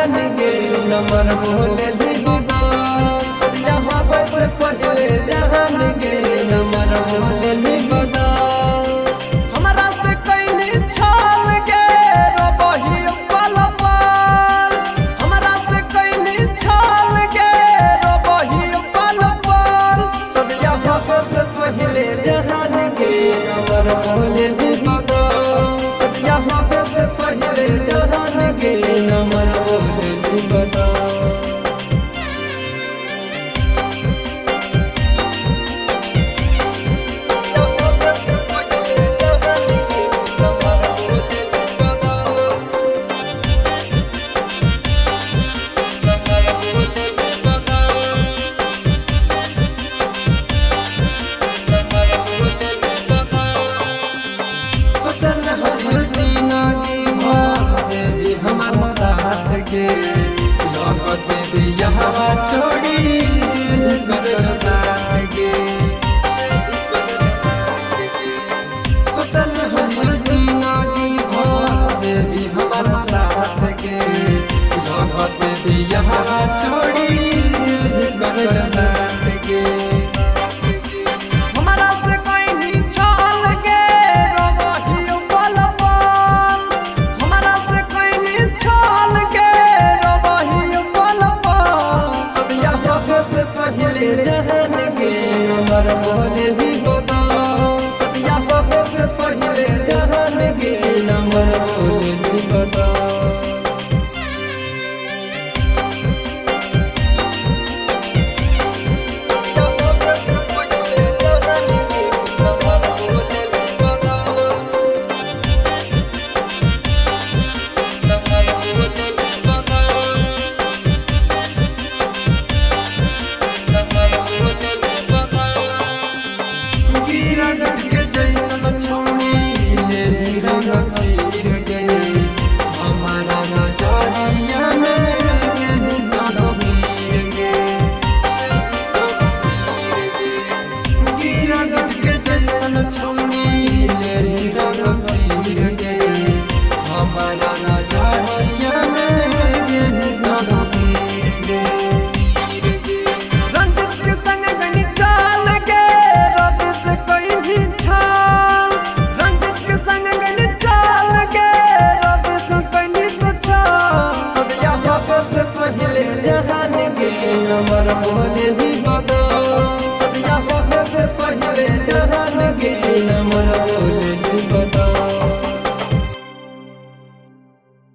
जहान गे नंबर बोले भी बदा सदिया बाबा से पहले जहान गे नंबर बोले भी बदा हमरा से कहीं छाल गे रबही पल पल हमरा से कहीं छाल गे रबही पल पल सदिया बाबा से पहले जहान गे नंबर बोले भी बदा सदिया बाबा से पहले जहान गे नंबर बोले भी बदा छोड़ी सोचल हम जीना की देवी हमारा साथ के लगत भी यहाँ छोड़ी के हमारा से कहीं छाल गे रबही पल पल हमारा से कहीं छाल गे रबही पल पल सदिया बाबा से पहले जहान गे नंबर बोले भी बदा सदिया बाबा से पहले जहान गे नंबर बोले भी बदा जैसन छोड़ी ले रंग फिर गए हमारा नजरिया में गिरगट के जैसन छोड़ी ले रंग फिर गए हमारा नजरिया में रंजित के संग गनी चाल गे रवि से कोई भी से पहले जहान गे नंबर बोले भी बदा